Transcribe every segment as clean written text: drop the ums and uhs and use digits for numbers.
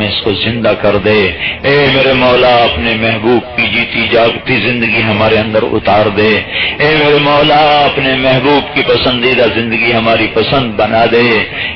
اس کو زندہ کر دے۔ اے میرے مولا اپنے محبوب کی جیتی جاگتی زندگی ہمارے اندر اتار دے۔ اے میرے مولا اپنے محبوب کی پسندیدہ زندگی ہماری پسند بنا دے۔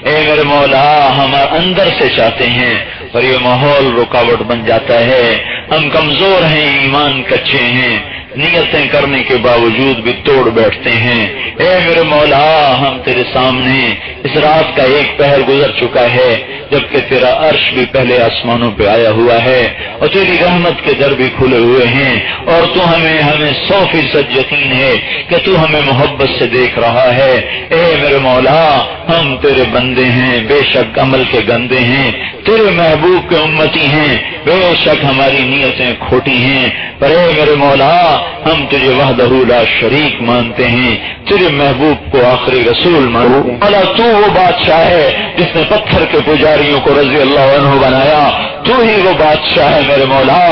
اے میرے مولا ہم اندر سے چاہتے ہیں پر یہ ماحول رکاوٹ بن جاتا ہے، ہم کمزور ہیں، ایمان کچے ہیں، نیتیں کرنے کے باوجود بھی توڑ بیٹھتے ہیں۔ اے میرے مولا ہم تیرے سامنے اس رات کا ایک پہر گزر چکا ہے جبکہ تیرا عرش بھی پہلے آسمانوں پہ آیا ہوا ہے اور تیری رحمت کے در بھی کھلے ہوئے ہیں، اور تو ہمیں 100% یقین ہے کہ تو ہمیں محبت سے دیکھ رہا ہے۔ اے میرے مولا ہم تیرے بندے ہیں، بے شک عمل کے گندے ہیں، تیرے محبوب کے امتی ہیں، بے شک ہماری نیتیں کھوٹی ہیں، پر اے میرے مولا ہم تجھے وحدہ لا شریک مانتے ہیں، تیرے محبوب کو آخری رسول مانو۔ مولا تو وہ بادشاہ ہے جس نے پتھر کے پجاریوں کو رضی اللہ عنہ بنایا، تو ہی وہ بادشاہ ہے میرے مولا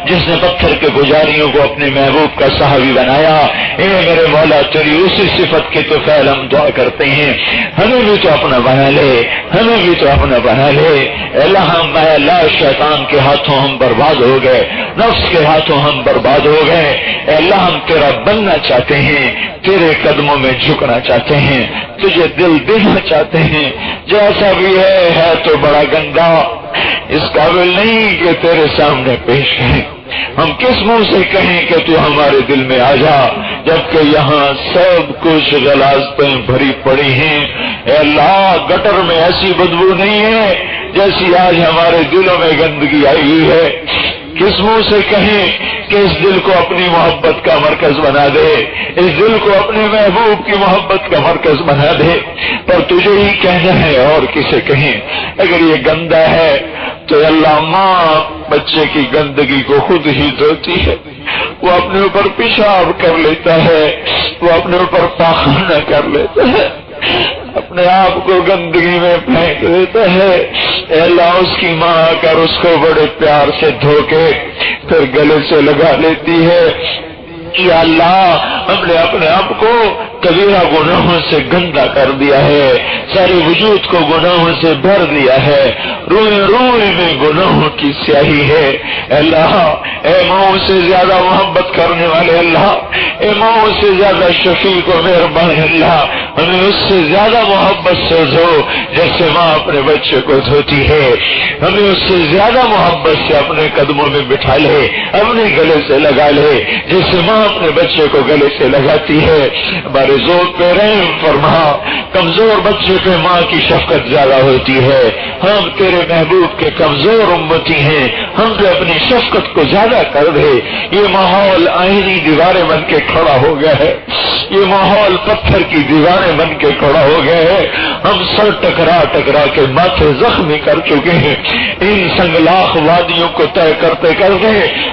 جس نے پتھر کے پجاریوں کو اپنے محبوب کا صحابی بنایا۔ اے میرے مولا تیری اسی صفت کی تو فعل ہم دعا کرتے ہیں، ہمیں بھی تو اپنا بنا لے، ہمیں بھی تو اپنا بنا لے۔ اللہ شیطان کے ہاتھوں ہم برباد ہو گئے، نفس کے ہاتھوں ہم برباد ہو گئے۔ اے اللہ ہم تیرا بننا چاہتے ہیں، تیرے قدموں میں جھکنا چاہتے ہیں، تجھے دل دینا چاہتے ہیں۔ جیسا بھی ہے تو بڑا گندا، اس قابل نہیں کہ تیرے سامنے پیش ہے۔ ہم کس منہ سے کہیں کہ تو ہمارے دل میں آ جا جبکہ یہاں سب کچھ غلاظتیں بھری پڑی ہیں۔ اے اللہ گٹر میں ایسی بدبو نہیں ہے جیسی آج ہمارے دلوں میں گندگی آئی ہوئی ہے۔ کس منہ سے کہیں کہ اس دل کو اپنی محبت کا مرکز بنا دے، اس دل کو اپنے محبوب کی محبت کا مرکز بنا دے، پر تجھے ہی کہنا ہے اور کسے کہیں۔ اگر یہ گندا ہے تو اللہ ماں بچے کی گندگی کو خود ہی دھوتی ہے، وہ اپنے اوپر پیشاب کر لیتا ہے، وہ اپنے اوپر پاخانہ کر لیتا ہے، اپنے آپ کو گندگی میں پھینک دیتا ہے۔ اے اللہ اس کی ماں آ کر اس کو بڑے پیار سے دھو کے پھر گلے سے لگا لیتی ہے۔ یا اللہ ہم نے اپنے آپ کو کبیرہ گناہوں سے گندا کر دیا ہے، سارے وجود کو گناہوں سے بھر دیا ہے، روئے روئے میں گناہوں کی سیاہی ہے۔ اللہ اے ماؤں سے زیادہ محبت کرنے والے اللہ، اے ماؤں سے زیادہ شفیق و مہربان اللہ، ہمیں اس سے زیادہ محبت سے دھو جیسے ماں اپنے بچے کو دھوتی ہے، ہمیں اس سے زیادہ محبت سے اپنے قدموں میں بٹھا لے، اپنے گلے سے لگا لے جیسے ماں اپنے بچے کو گلے سے لگاتی ہے۔ ہمارے ذوق پہ رحم فرما، کمزور بچے پہ ماں کی شفقت زیادہ ہوتی ہے، ہم تیرے محبوب کے کمزور امتی ہیں، ہم پہ اپنی شفقت کو زیادہ کر دے۔ یہ ماحول آئینی دیواریں بن کے کھڑا ہو گیا ہے، یہ ماحول پتھر کی دیواریں بن کے کھڑا ہو گیا ہے، ہم سر ٹکرا ٹکرا کے ماتھے زخمی کر چکے ہیں، ان سنگلاخ وادیوں کو طے کرتے کرتے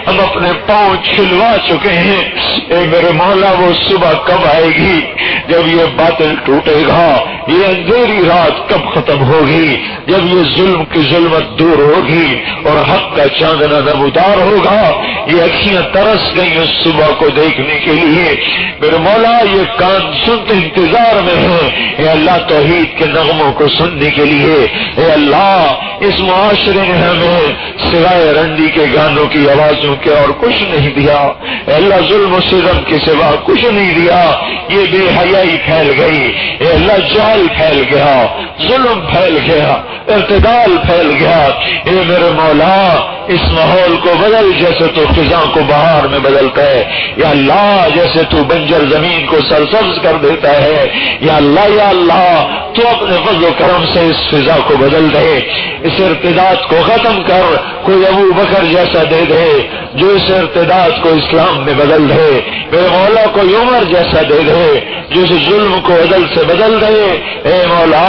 ہم اپنے پاؤں چھلوا چکے ہیں۔ اے میرے مولا وہ صبح کب آئے گی جب یہ باطل ٹوٹے گا، یہ اندھیری رات کب ختم ہوگی جب یہ ظلم کی ظلمت دور ہوگی اور حق کا چاندنا نمودار ہوگا۔ یہ اکھیاں ترس گئی اس صبح کو دیکھنے کے لیے، میرے مولا یہ کان سنتے انتظار میں ہیں۔ اے اللہ توحید کے نغموں کو سننے کے لیے، اے اللہ اس معاشرے نے ہمیں سوائے رنڈی کے گانوں کی آوازوں کے اور کچھ نہیں دیا، اے اللہ ظلم و ستم کے سوا کچھ نہیں دیا۔ یہ بے حیائی پھیل گئی، اے اللہ جہل پھیل گیا، ظلم پھیل گیا، اعتدال پھیل گیا۔ اے میرے مولا اس ماحول کو بدل جیسے تو فضا کو بہار میں بدلتا ہے، یا اللہ جیسے تو بنجر زمین کو سرسبز کر دیتا ہے، یا اللہ تو اپنے فضل و کرم سے اس فضا کو بدل دے، اس ارتداد کو ختم کر، کوئی ابو بکر جیسا دے دے جو اس ارتداد کو اسلام میں بدل دے، میرے مولا کوئی عمر جیسا دے دے جو اس ظلم کو عدل سے بدل دے۔ اے مولا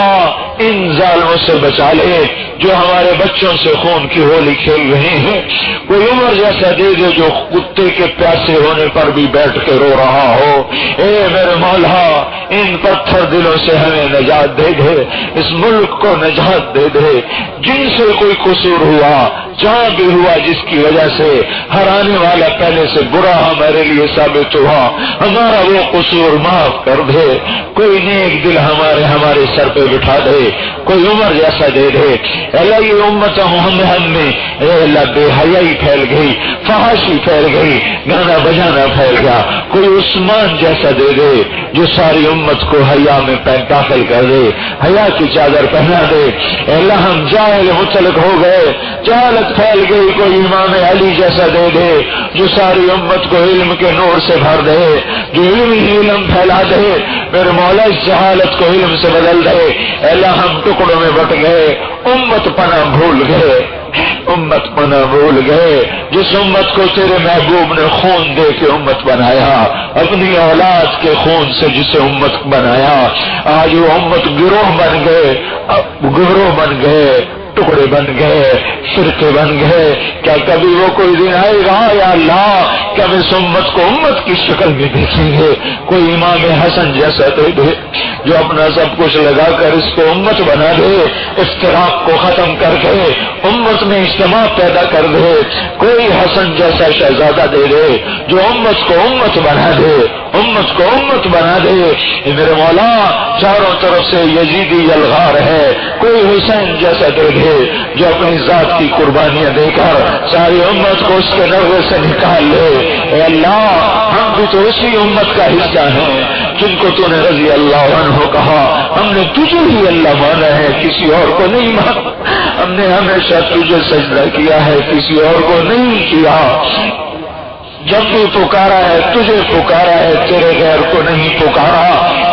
ان ظالموں سے بچا لے جو ہمارے بچوں سے خون کی ہولی کھیل رہے ہیں، کوئی عمر جیسا دے دے جو کتے کے پیاسے ہونے پر بھی بیٹھ کے رو رہا ہو۔ اے میرے مولا ان پتھر دلوں سے ہمیں نجات دے دے، اس ملک کو نجات دے دے، جن سے کوئی قصور ہوا جہاں بھی ہوا جس کی وجہ سے ہر آنے والا پہلے سے برا ہمارے لیے ثابت ہوا، ہمارا وہ قصور معاف کر دے، کوئی نیک دل ہمارے سر پہ بٹھا دے، کوئی عمر جیسا دے دے۔ اللہ یہ امت ہم میں اے اللہ بے حیائی پھیل گئی، فحاشی پھیل گئی، گانا بجانا پھیل گیا، کوئی عثمان جیسا دے دے جو ساری امت کو حیا میں داخل کر دے، حیا کی چادر پہنا دے۔ اے اللہ ہم جاہل مطلق ہو گئے، جہالت پھیل گئی، کوئی امام علی جیسا دے دے جو ساری امت کو علم کے نور سے بھر دے، جو علم ہی علم پھیلا دے۔ میرے مولا اس جہالت کو علم سے بدل دے۔ اے اللہ ہم ٹکڑوں میں بٹ گئے، امت پناہ بھول گئے، امت پناہ بھول گئے، جس امت کو تیرے محبوب نے خون دے کے امت بنایا، اپنی اولاد کے خون سے جسے امت بنایا، آج وہ امت گروہ بن گئے، ٹکڑے بن گئے، فرقے بن گئے۔ کیا کبھی وہ کوئی دن آئے گا یا اللہ کہ ہم اس امت کو امت کی شکل میں دیکھیں گے؟ کوئی امام حسن جیسا دے دے جو اپنا سب کچھ لگا کر اس کو امت بنا دے، افتراق کو ختم کر دے، امت میں اجتماع پیدا کر دے۔ کوئی حسن جیسا شہزادہ دے دے جو امت کو امت بنا دے، امت کو امت بنا دے۔ میرے مولا چاروں طرف سے یزیدی یلغار ہے، کوئی حسین جیسا دے دے جو اپنی ذات کی قربانیاں دے کر ساری امت کو اس کے نغمے سے نکال لے۔ اے اللہ ہم بھی تو اسی امت کا حصہ ہیں جن کو تو نے رضی اللہ عنہ کہا، ہم نے تجھے ہی اللہ مانا ہے، کسی اور کو نہیں مانا، ہم نے ہمیشہ تجھے سجدہ کیا ہے، کسی اور کو نہیں کیا۔ جب بھی پکارا ہے تجھے پکارا ہے، تیرے غیر کو نہیں پکارا۔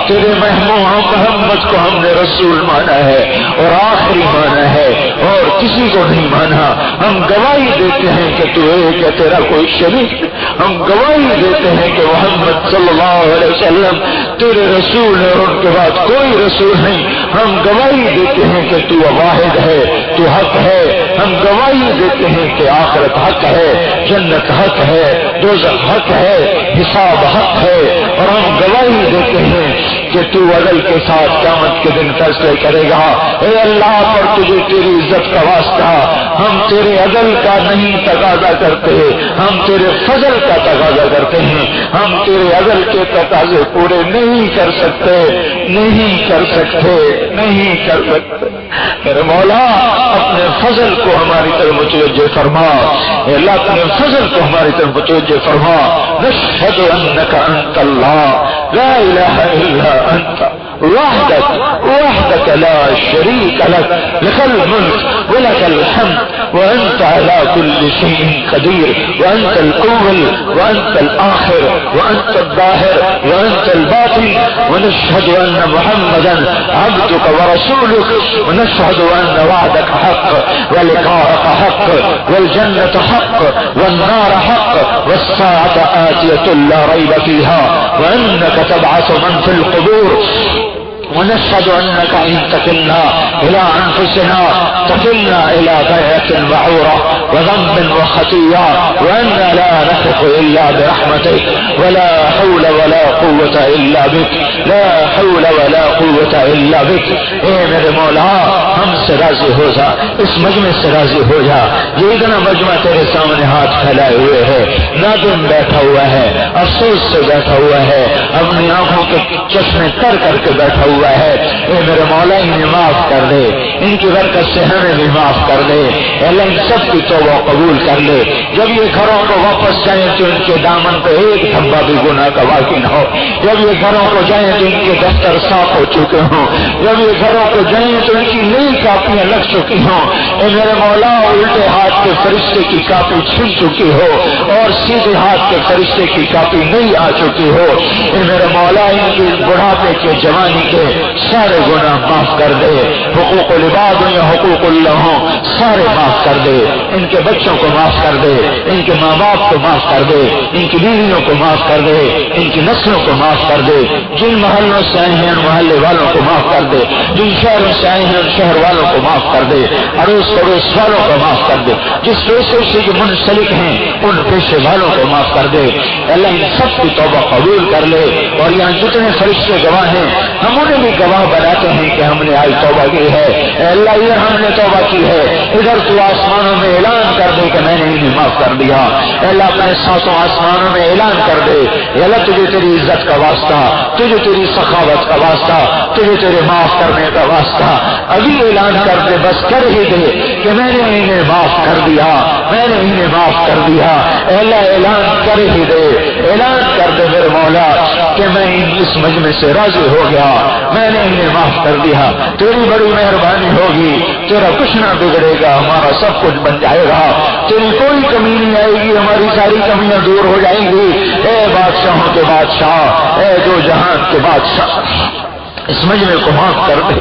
تیرے محمد کو ہم نے رسول مانا ہے اور آخری مانا ہے اور کسی کو نہیں مانا۔ ہم گواہی دیتے ہیں کہ تو ایک ہے، تیرا کوئی شریک۔ ہم گواہی دیتے ہیں کہ محمد صلی اللہ علیہ وسلم تیرے رسول ہے اور ان کے بعد کوئی رسول نہیں۔ ہم گواہی دیتے ہیں کہ تو واحد ہے، تو حق ہے۔ ہم گواہی دیتے ہیں کہ آخرت حق ہے، جنت حق ہے، دوزخ حق ہے، حساب حق ہے، اور ہم گواہی دیتے ہیں کہ تو عدل کے ساتھ قیامت کے دن فیصلے کرے گا۔ اے اللہ پر تجھے تیری عزت کا واسطہ، ہم تیرے عدل کا نہیں تقاضا کرتے، ہم تیرے فضل کا تقاضا کرتے ہیں۔ ہم تیرے عدل کے تقاضے پورے نہیں کر سکتے، نہیں کر سکتے، نہیں کر سکتے۔ میرے مولا اپنے فضل کو ہماری طرف متوجہ فرما، اے اللہ اپنے فضل کو ہماری طرف متوجہ فرما۔ نشہد انک انت اللہ لا الہ الا انت وحدك لا شريك لك لك الملك ولك الحمد وأنت على كل شيء قدير، وأنت الأول وأنت الآخر وأنت الظاهر وأنت الباطن، ونشهد أن محمدا عبدك ورسولك، ونشهد أن وعدك حق ولقاءك حق والجنة حق والنار حق والساعة آتية لا ريب فيها، وأنك تبعث من في القبور، ونشهد أنك إن تكلنا إلى أنفسنا تكلنا إلى ضيعة بعورة وذنب وخطيئة، وأننا لا نثق إلا برحمتك، ولا حول ولا قوة إلا بك، لا حول ولا قوة إلا بك۔ اے میرے مولا ہم سے راضی ہو جا، اس مجمع سے راضی ہو جا۔ یہ اتنا مجمع تیرے سامنے ہاتھ پھیلائے ہوئے ہے، نادم بیٹھا ہوا ہے، افسوس سے بیٹھا ہوا ہے، اپنی آنکھوں کے چشمے تر کر کے بیٹھا ہوا ہے۔ اے میرے مولا انہیں معاف کر دے، ان کی برکت سے ہمیں بھی معاف کر دے۔ اللہ ان سب کی توبہ قبول کر لے۔ جب یہ گھروں کو واپس جائیں تو ان کے دامن پہ ایک دھبا بھی گناہ کا باقی نہ ہو۔ جب یہ گھروں کو جائیں تو ان کے دفتر صاف ہو چکے ہوں۔ جب یہ گھروں کو جائیں تو ان کی نئی کاپیاں لگ چکی ہوں۔ اے میرے مولا الٹے ہاتھ کے فرشتے کی کاپی چھن چکی ہو اور سیدھے ہاتھ کے فرشتے کی کاپی نہیں آ چکی ہو۔ اے میرے مولا ان کی بڑھاپے کے جوانی کے سارے گناہ معاف کر دے، حقوق العباد یا حقوق اللہ سارے معاف کر دے، ان کے بچوں کو معاف کر دے، ان کے ماں باپ کو معاف کر دے، ان کی بیویوں کو معاف کر دے، ان کی نسلوں کو معاف کر دے، جن محلوں سے آئے ہیں ان محلے والوں کو معاف کر دے، جن شہروں سے آئے ہیں ان شہر والوں کو معاف کر دے، اڑوس پڑوس والوں کو معاف کر دے، جس پیشے سے جو منسلک ہیں ان پیشے والوں کو معاف کر دے۔ اللہ ان سب کی توبہ قبول کر لے، اور یہاں جتنے فرشتے گواہ ہیں ہم انہیں بھی گواہ بناتے ہیں کہ ہم نے آج توبہ کی ہے۔ اے اللہ یہ ہم نے توبہ کی ہے، ادھر تو آسمانوں میں اعلان کر معاف کر دیا. اے اللہ اپنے ساتوں آسمانوں میں اعلان کر دے اے اللہ تجھے تیری عزت کا واسطہ, تجھے تیری سخاوت کا واسطہ, تجھے تیرے معاف کرنے کا واسطہ ابھی اعلان کر دے, بس کر ہی دے کہ میں نے انہیں معاف کر دیا, میں نے انہیں معاف کر دیا. اے اللہ اعلان کر ہی دے, اعلان کر دے میرے مولا کہ میں اس مجمع سے راضی ہو گیا, میں نے انہیں معاف کر دیا. تیری بڑی مہربانی ہوگی, تیرا کچھ نہ بگڑے گا, ہمارا سب کچھ بن جائے گا, تیری کوئی کمی نہیں آئے گی, ہماری ساری کمیاں دور ہو جائیں گی. اے بادشاہوں کے بادشاہ, اے جو جہان کے بادشاہ, اس مجمع کو معاف کر دے.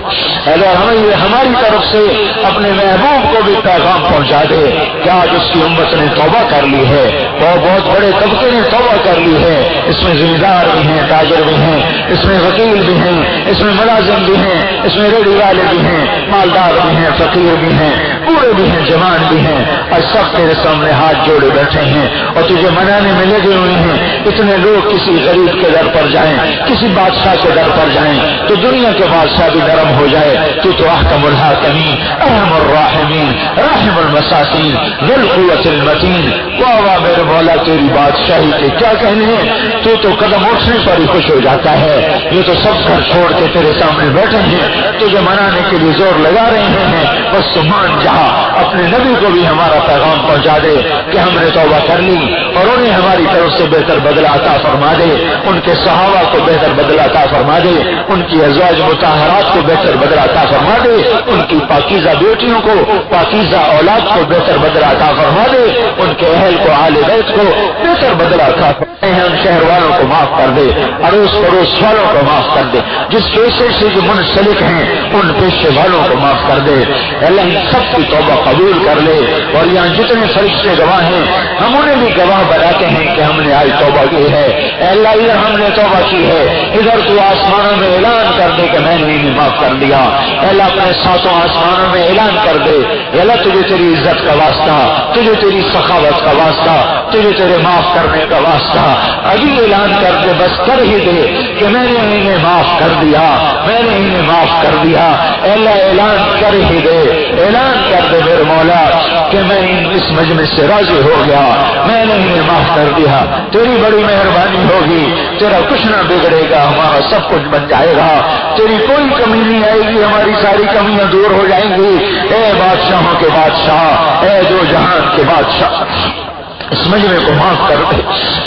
اگر ہماری طرف سے اپنے محبوب کو بھی پیغام پہنچا دے کہ آج اس کی امت نے توبہ کر لی ہے, اور بہت بڑے طبقے نے توبہ کر لی ہے. اس میں ذمہ بھی ہیں, تاجر بھی ہیں, اس میں وکیل بھی ہیں, اس میں ملازم بھی ہیں, اس میں ریڑھی والے بھی ہیں, مالدار بھی ہیں, فقیر بھی ہیں, بوڑھے بھی ہیں, جوان بھی ہیں, اور سب تیرے سامنے ہاتھ جوڑے بیٹھے ہیں اور تجھے منانے میں لگے ہوئے ہیں. اتنے لوگ کسی غریب کے در پر جائیں, کسی بادشاہ کے در پر جائیں تو دنیا کے بادشاہ بھی نرم ہو جائے. تو احکم الحاکمین, ارحم الراحمین, رحم المساکین, ذو القوة المتین. واہ واہ میرے مولا, تیری بادشاہی کے کیا کہنے ہیں. تو قدم اٹھنے پر ہی خوش ہو جاتا ہے. یہ تو سب گھر چھوڑ کے تیرے سامنے بیٹھے ہیں, تجھے منانے کے لیے زور لگا رہے ہیں. بس تو مان جا, اپنے نبی کو بھی ہمارا پیغام پہنچا دے کہ ہم نے توبہ کر لی, اور انہیں ہماری طرف سے بہتر بدلہ عطا فرما دے. ان کے صحابہ کو بہتر بدلہ عطا فرما دے, ان کی ازواج مطہرات کو بہتر بدلہ عطا فرما دے, ان کی پاکیزہ بیٹیوں کو, پاکیزہ اولاد کو بہتر بدلہ عطا فرما دے, ان کے اہل کو, آل بیت کو بہتر بدلہ عطا فرما دے. ہم شہر والوں کو معاف کر دے, اڑوس پڑوس والوں کو معاف کر دے, جس پیشے سے جو منسلک ہیں ان پیشے والوں کو معاف کر دے. اللہ ان سب کی توبہ قبول کر لے, اور یہاں جتنے فرشتے گواہ ہیں ہم انہیں بھی گواہ بناتے ہیں کہ ہم نے آج توبہ کی ہے. اللہ ادھر ہم نے توبہ کی ہے, ادھر تو آسمانوں میں اعلان کر دے کہ میں نے انہیں معاف کر دیا. اللہ اپنے ساتوں آسمانوں میں اعلان کر دے اللہ تجھے تیری عزت کا واسطہ, تجھے تیری سخاوت کا واسطہ, تجھے تیرے معاف کرنے کا واسطہ ابھی اعلان کر دے, بس کر ہی دے کہ میں نے انہیں معاف کر دیا, میں نے انہیں معاف کر دیا. اللہ اعلان کر ہی دے, اعلان کر دے میرے مولا کہ میں اس مجمع سے راضی ہو گیا, میں نے انہیں معاف کر دیا. تیری بڑی مہربانی ہوگی, تیرا کچھ نہ بگڑے گا, ہمارا سب کچھ بن جائے گا, تیری کوئی کمی نہیں آئے گی, ہماری ساری کمیاں دور ہو جائیں گی. اے بادشاہوں کے بادشاہ, اے جو جہان کے بادشاہ, اس مجمع کو معاف کر دے.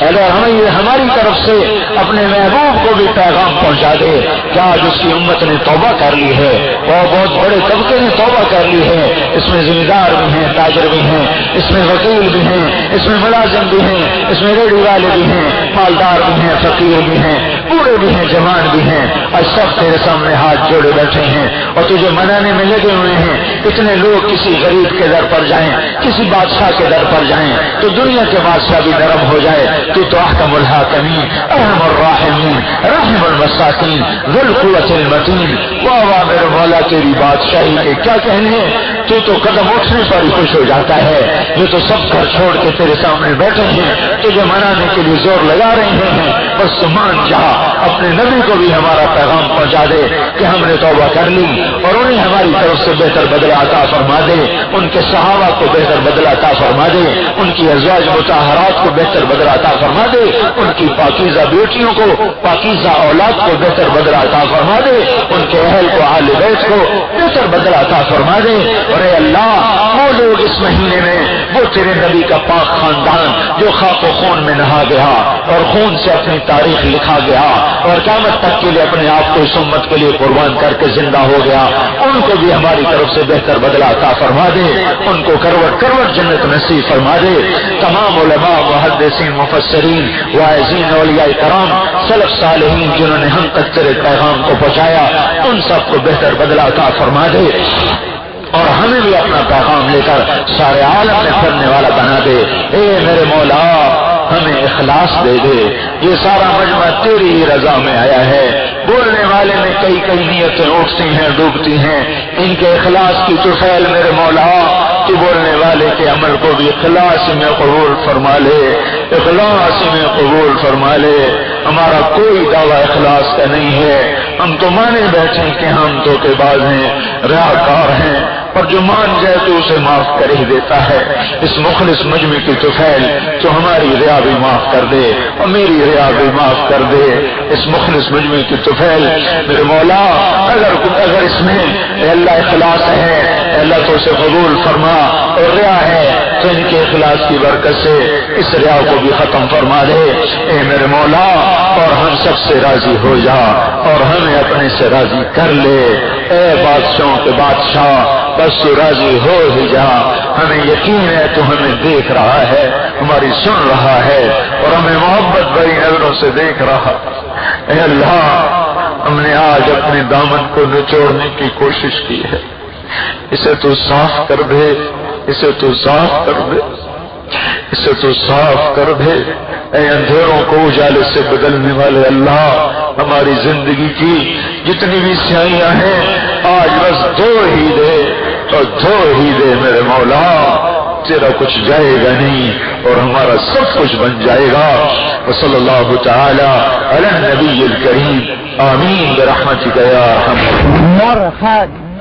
اگر ہماری طرف سے اپنے محبوب کو بھی پیغام پہنچا دے کہ آج اس کی امت نے توبہ کر لی ہے, اور بہت بڑے طبقے نے توبہ کر لی ہے. اس میں ذمہ بھی ہیں, تاجر بھی ہیں, اس میں وکیل بھی ہیں, اس میں ملازم بھی ہیں, اس میں ریڑھی والے بھی ہیں, مالدار بھی ہیں, فقیر بھی ہیں, بوڑھے بھی ہیں, جوان بھی ہیں, اور سب تیرے سامنے ہاتھ جوڑے بیٹھے ہیں اور تجھے منانے میں لگے ہوئے ہیں. اتنے لوگ کسی غریب کے در پر جائیں, کسی بادشاہ کے در پر جائیں تو دنیا کے بادشاہ بھی نرم ہو جائے. تو احکم الحاکمین, ارحم الراحمین, رحم المساکین, ذو القوة المتین. واہ واہ میرے مولا, تیری بادشاہی کے کیا کہنے ہیں. تو قدم اٹھنے پر ہی خوش ہو جاتا ہے. یہ تو سب گھر چھوڑ کے تیرے سامنے بیٹھے ہیں, تجھے منانے کے لیے زور لگا رہے ہیں. بس مان جا, اپنے نبی کو بھی ہمارا پیغام پہنچا دے کہ ہم نے توبہ کر لی, اور انہیں ہماری طرف سے بہتر بدلہ عطا فرما دے, ان کے صحابہ کو بہتر بدلہ عطا فرما دے, ان کی ازواج مطہرات کو بہتر بدلہ عطا فرما دے, ان کی پاکیزہ بیٹیوں کو, پاکیزہ اولاد کو بہتر بدلہ عطا فرما دے, ان کے اہل کو, آل بیت کو بہتر بدلہ عطا فرما دے. اور اے اللہ, وہ لوگ اس مہینے میں, وہ تیرے نبی کا پاک خاندان جو خاک و خون میں نہا گیا اور خون سے اپنی تاریخ لکھا گیا اور قیامت تک کے لیے اپنے آپ کو اس امت کے لیے قربان کر کے زندہ ہو گیا, ان کو بھی ہماری طرف سے بہتر بدلہ عطا فرما دے, ان کو کروٹ کروٹ جنت نصیب فرما دے. تمام علماء, محدثین, مفسرین, واعظین, اولیاء کرام, سلف صالحین جنہوں نے ہم تک تیرے پیغام کو پہنچایا, ان سب کو بہتر بدلہ عطا فرما دے, اور ہمیں بھی اپنا پیغام لے کر سارے عالم میں پھرنے والا بنا دے. اے میرے مولا, ہمیں اخلاص دے دے. یہ سارا مجمع تیری ہی رضا میں آیا ہے. بولنے والے میں کئی کئی نیتیں اٹھتی ہیں, ڈوبتی ہیں, ان کے اخلاص کی طفیل میرے مولا تو بولنے والے کے عمل کو بھی اخلاص میں قبول فرما لے. اخلاص میں قبول فرما لے. ہمارا کوئی دعویٰ اخلاص کا نہیں ہے. ہم تو مانے بیٹھے کہ ہم تو کے باز ہیں، ریاکار ہیں، اور جو مان جائے تو اسے معاف کر ہی دیتا ہے. اس مخلص مجمع کی طفیل تو ہماری ریا بھی معاف کر دے اور میری ریا بھی معاف کر دے. اس مخلص مجمع کی طفیل میرے مولا اگر اس میں اے اللہ اخلاص ہے، اے اللہ تو اسے قبول فرما، اور ریا ہے تو ان کے اخلاص کی برکت سے اس ریا کو بھی ختم فرما دے. اے میرے مولا اور ہم سب سے راضی ہو جا اور ہمیں اپنے سے راضی کر لے. اے بادشاہوں کے بادشاہ بس تو راضی ہو ہی جا. ہمیں یقین ہے تو ہمیں دیکھ رہا ہے، ہماری سن رہا ہے اور ہمیں محبت بھری نظروں سے دیکھ رہا. اے اللہ ہم نے آج اپنے دامن کو نچوڑنے کی کوشش کی ہے، اسے تو صاف کر دے، اسے تو صاف کر دے، اسے تو صاف کر دے. اے اندھیروں کو اجالے سے بدلنے والے اللہ، ہماری زندگی کی جتنی بھی سیاہیاں ہیں آج بس دھو ہی دے اور دھو ہی دے میرے مولا. تیرا کچھ جائے گا نہیں اور ہمارا سب کچھ بن جائے گا. وصلی اللہ تعالی علی النبی الکریم آمین برحمتک یا ارحم. مورخہ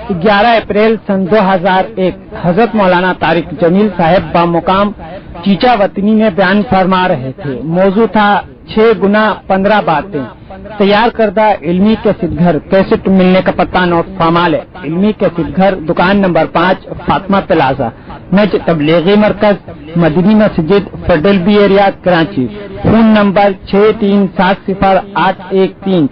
11 اپریل سن 2001 حضرت مولانا طارق جمیل صاحب بامقام چیچا وطنی میں بیان فرما رہے تھے. موضوع تھا 6 گنا 15 باتیں. تیار کردہ علمی کیسٹ گھر کیسٹ ملنے کا پتہ نوٹ فرما لے. علمی کیسٹ گھر دکان نمبر 5 فاطمہ پلازا، نج تبلیغی مرکز مدنی مسجد federal be area Karachi. Phone number 63708113.